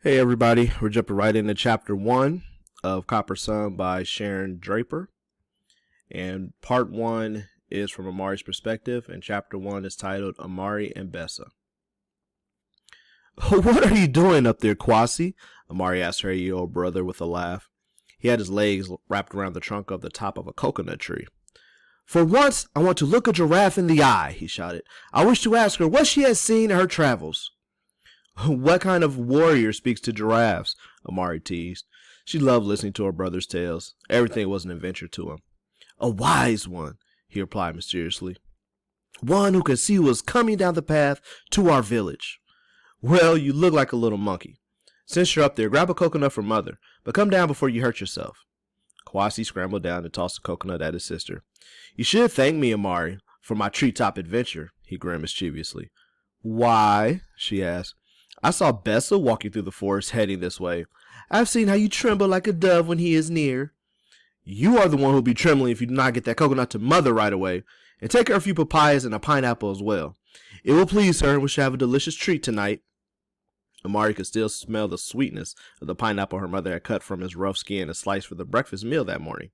Hey everybody, we're jumping right into chapter 1 of Copper Sun by Sharon Draper. And part 1 is from Amari's perspective, and chapter 1 is titled Amari and Besa. "What are you doing up there, Kwasi?" Amari asked her 8-year-old brother with a laugh. He had his legs wrapped around the trunk of the top of a coconut tree. "For once, I want to look a giraffe in the eye," he shouted. "I wish to ask her what she has seen in her travels." "What kind of warrior speaks to giraffes?" Amari teased. She loved listening to her brother's tales. Everything was an adventure to him. "A wise one," he replied mysteriously. "One who could see who was coming down the path to our village." "Well, you look like a little monkey. Since you're up there, grab a coconut for mother, but come down before you hurt yourself." Kwasi scrambled down and tossed the coconut at his sister. "You should thank me, Amari, for my treetop adventure," he grinned mischievously. "Why?" she asked. "I saw Besa walking through the forest heading this way. I've seen how you tremble like a dove when he is near." "You are the one who'll be trembling if you do not get that coconut to mother right away. And take her a few papayas and a pineapple as well. It will please her, and we shall have a delicious treat tonight." Amari could still smell the sweetness of the pineapple her mother had cut from his rough skin and sliced for the breakfast meal that morning.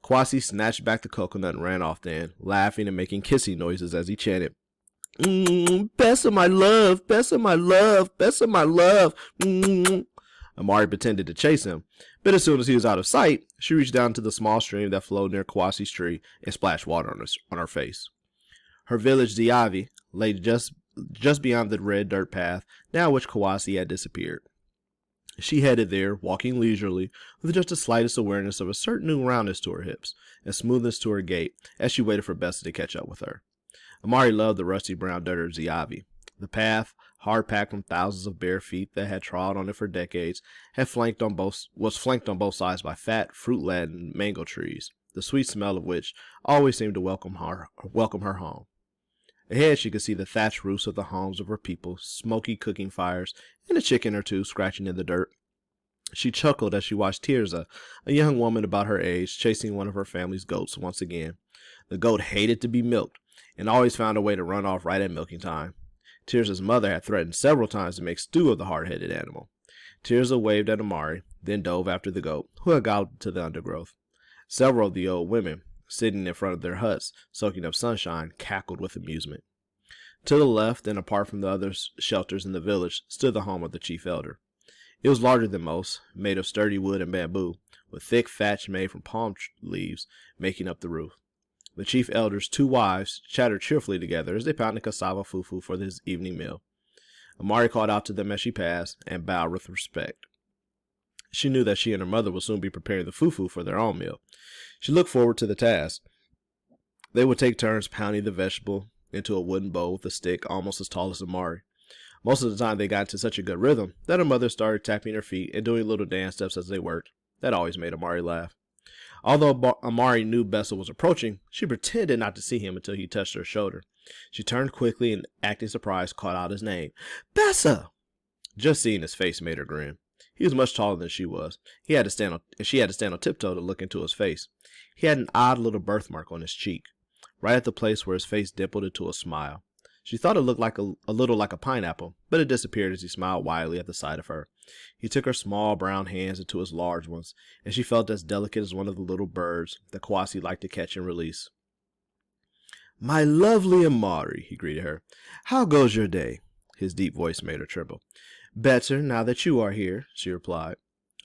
Kwasi snatched back the coconut and ran off then, laughing and making kissing noises as he chanted, "Besa, my love, Besa, my love, Besa, my love." Amari pretended to chase him, but as soon as he was out of sight, she reached down to the small stream that flowed near Kwasi's tree and splashed water on her face. Her village, Ziavi, lay just beyond the red dirt path, down which Kwasi had disappeared. She headed there, walking leisurely, with just the slightest awareness of a certain new roundness to her hips and smoothness to her gait as she waited for Besa to catch up with her. Amari loved the rusty brown dirt of Ziavi. The path, hard-packed from thousands of bare feet that had trod on it for decades, was flanked on both sides by fat, fruit-laden mango trees, the sweet smell of which always seemed to welcome her home. Ahead she could see the thatched roofs of the homes of her people, smoky cooking fires, and a chicken or two scratching in the dirt. She chuckled as she watched Tirza, a young woman about her age, chasing one of her family's goats once again. The goat hated to be milked, and always found a way to run off right at milking time. Tirza's mother had threatened several times to make stew of the hard-headed animal. Tirza waved at Amari, then dove after the goat, who had galloped to the undergrowth. Several of the old women, sitting in front of their huts, soaking up sunshine, cackled with amusement. To the left, and apart from the other shelters in the village, stood the home of the chief elder. It was larger than most, made of sturdy wood and bamboo, with thick thatch made from palm leaves making up the roof. The chief elder's 2 wives chattered cheerfully together as they pounded cassava fufu for his evening meal. Amari called out to them as she passed and bowed with respect. She knew that she and her mother would soon be preparing the fufu for their own meal. She looked forward to the task. They would take turns pounding the vegetable into a wooden bowl with a stick almost as tall as Amari. Most of the time they got into such a good rhythm that her mother started tapping her feet and doing little dance steps as they worked. That always made Amari laugh. Although Amari knew Besa was approaching, she pretended not to see him until he touched her shoulder. She turned quickly and, acting surprised, called out his name. "Besa!" Just seeing his face made her grin. He was much taller than she was. She had to stand on tiptoe to look into his face. He had an odd little birthmark on his cheek, right at the place where his face dimpled into a smile. She thought it looked like a little like a pineapple, but it disappeared as he smiled widely at the sight of her. He took her small brown hands into his large ones, and she felt as delicate as one of the little birds that Kwasi liked to catch and release. "My lovely Amari," he greeted her. "How goes your day?" His deep voice made her tremble. "Better, now that you are here," she replied.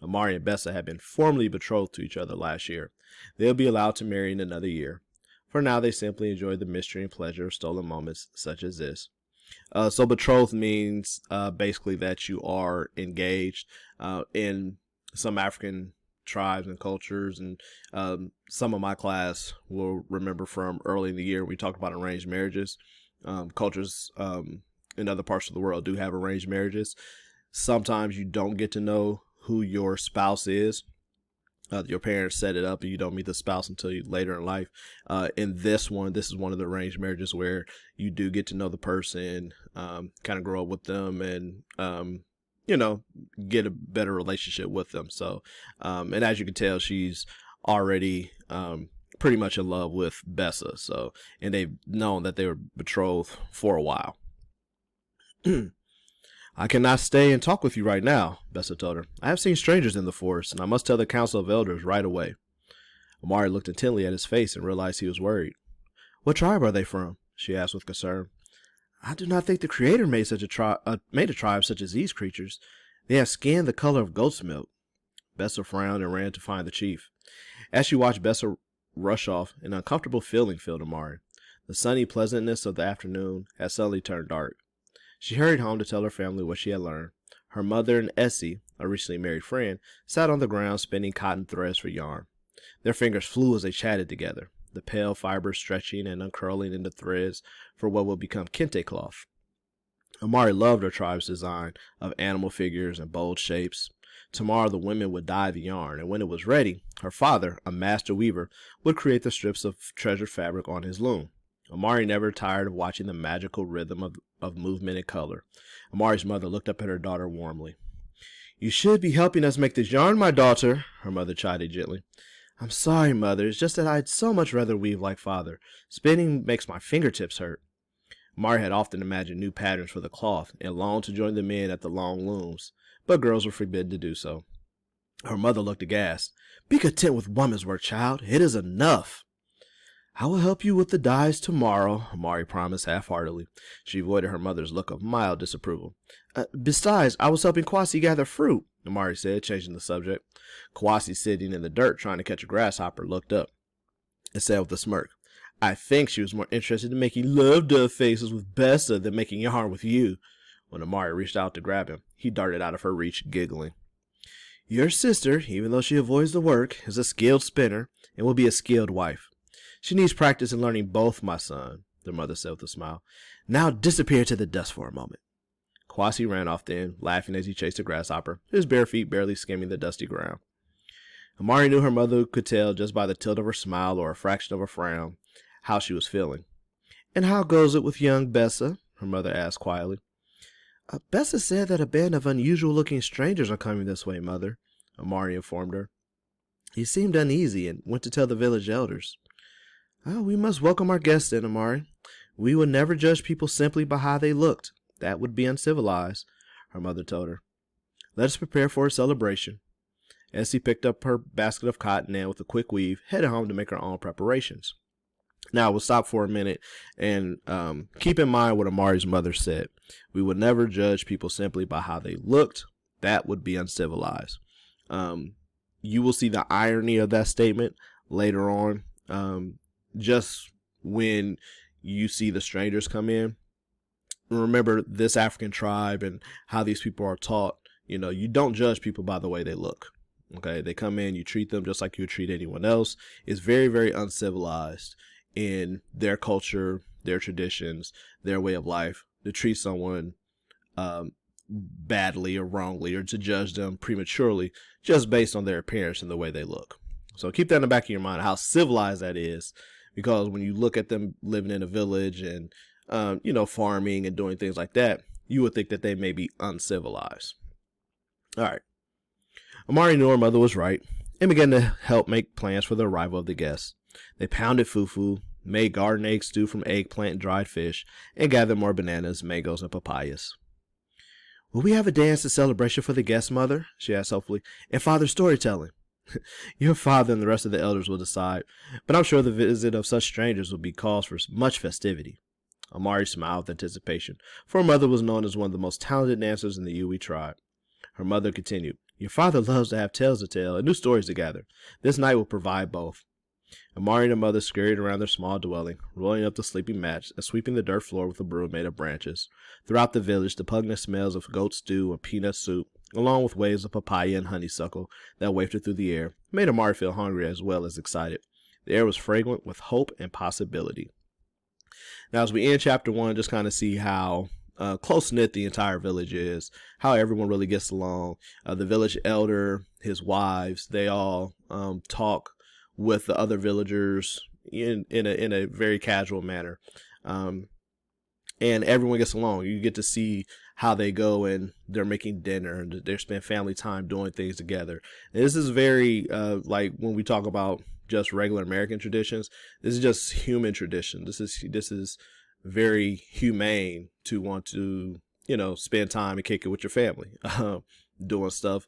Amari and Besa had been formally betrothed to each other last year. They would be allowed to marry in another year. For now, they simply enjoyed the mystery and pleasure of stolen moments such as this. So betrothed means basically that you are engaged. In some African tribes and cultures, and some of my class will remember from early in the year we talked about arranged marriages. Cultures in other parts of the world do have arranged marriages. Sometimes you don't get to know who your spouse is. Your parents set it up and you don't meet the spouse until later in life. In this is one of the arranged marriages where you do get to know the person, kind of grow up with them, and get a better relationship with them. So, and as you can tell, she's already pretty much in love with Besa. So, and they've known that they were betrothed for a while. I cannot stay and talk with you right now, Besa told her. I have seen strangers in the forest, and I must tell the council of elders right away. Amari looked intently at his face and realized he was worried. What tribe are they from? She asked with concern. I do not think the Creator made made a tribe such as these creatures. They have skin the color of goat's milk. Besa frowned and ran to find the chief. As she watched Besa rush off, an uncomfortable feeling filled Amari. The sunny pleasantness of the afternoon had suddenly turned dark. She hurried home to tell her family what she had learned. Her mother and Essie, a recently married friend, sat on the ground spinning cotton threads for yarn. Their fingers flew as they chatted together, the pale fibers stretching and uncurling into threads for what would become kente cloth. Amari loved her tribe's design of animal figures and bold shapes. Tomorrow the women would dye the yarn, and when it was ready, her father, a master weaver, would create the strips of treasured fabric on his loom. Amari never tired of watching the magical rhythm of movement and color. Amari's mother looked up at her daughter warmly. You should be helping us make this yarn, my daughter, her mother chided gently. I'm sorry, Mother. It's just that I'd so much rather weave like Father. Spinning makes my fingertips hurt. Amari had often imagined new patterns for the cloth and longed to join the men at the long looms, but girls were forbidden to do so. Her mother looked aghast. Be content with woman's work, child. It is enough. I will help you with the dyes tomorrow, Amari promised half-heartedly. She avoided her mother's look of mild disapproval. Besides, I was helping Kwasi gather fruit, Amari said, changing the subject. Kwasi, sitting in the dirt trying to catch a grasshopper, looked up and said with a smirk, I think she was more interested in making love-dove faces with Besa than making yarn with you. When Amari reached out to grab him, he darted out of her reach, giggling. Your sister, even though she avoids the work, is a skilled spinner and will be a skilled wife. She needs practice in learning both, my son, their mother said with a smile. Now disappear to the dust for a moment. Kwasi ran off then, laughing as he chased a grasshopper, his bare feet barely skimming the dusty ground. Amari knew her mother could tell just by the tilt of her smile or a fraction of a frown how she was feeling. And how goes it with young Besa? Her mother asked quietly. Besa said that a band of unusual-looking strangers are coming this way, Mother, Amari informed her. He seemed uneasy and went to tell the village elders. We must welcome our guests then, Amari. We would never judge people simply by how they looked. That would be uncivilized, her mother told her. Let us prepare for a celebration. Essie picked up her basket of cotton and, with a quick weave, headed home to make her own preparations. Now, we'll stop for a minute and keep in mind what Amari's mother said. We would never judge people simply by how they looked. That would be uncivilized. You will see the irony of that statement later on. Just when you see the strangers come in, remember this African tribe and how these people are taught. You know, you don't judge people by the way they look. Okay, they come in, you treat them just like you would treat anyone else. It's very, very uncivilized in their culture, their traditions, their way of life to treat someone badly or wrongly, or to judge them prematurely just based on their appearance and the way they look. So keep that in the back of your mind, how civilized that is. Because when you look at them living in a village and, farming and doing things like that, you would think that they may be uncivilized. All right. Amari knew her mother was right and began to help make plans for the arrival of the guests. They pounded fufu, made garden egg stew from eggplant and dried fish, and gathered more bananas, mangoes, and papayas. Will we have a dance and celebration for the guests, Mother? She asked hopefully. And Father's storytelling. Your father and the rest of the elders will decide, but I'm sure the visit of such strangers will be cause for much festivity. Amari smiled with anticipation, for her mother was known as one of the most talented dancers in the Yui tribe. Her mother continued, Your father loves to have tales to tell and new stories to gather. This night will provide both. Amari and her mother scurried around their small dwelling, rolling up the sleeping mats and sweeping the dirt floor with a broom made of branches. Throughout the village, the pungent smells of goat stew and peanut soup, along with waves of papaya and honeysuckle that wafted through the air, made Amari feel hungry as well as excited. The air was fragrant with hope and possibility. Now, as we end chapter 1, just kind of see how close-knit the entire village is, how everyone really gets along. The village elder, his wives, they all talk with the other villagers in a very casual manner. And everyone gets along. You get to see how they go and they're making dinner and they spend family time doing things together. And this is very, like when we talk about just regular American traditions, this is just human tradition. This is very humane to want to spend time and kick it with your family, doing stuff.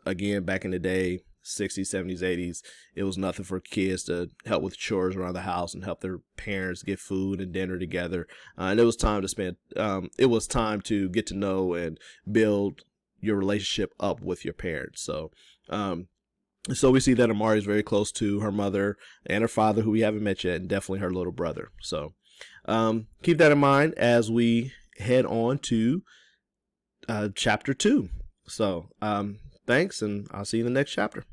Again, back in the day, 60s, 70s, 80s, it was nothing for kids to help with chores around the house and help their parents get food and dinner together. And it was time to it was time to get to know and build your relationship up with your parents. So we see that Amari is very close to her mother and her father, who we haven't met yet, and definitely her little brother. So keep that in mind as we head on to chapter 2. So thanks, and I'll see you in the next chapter.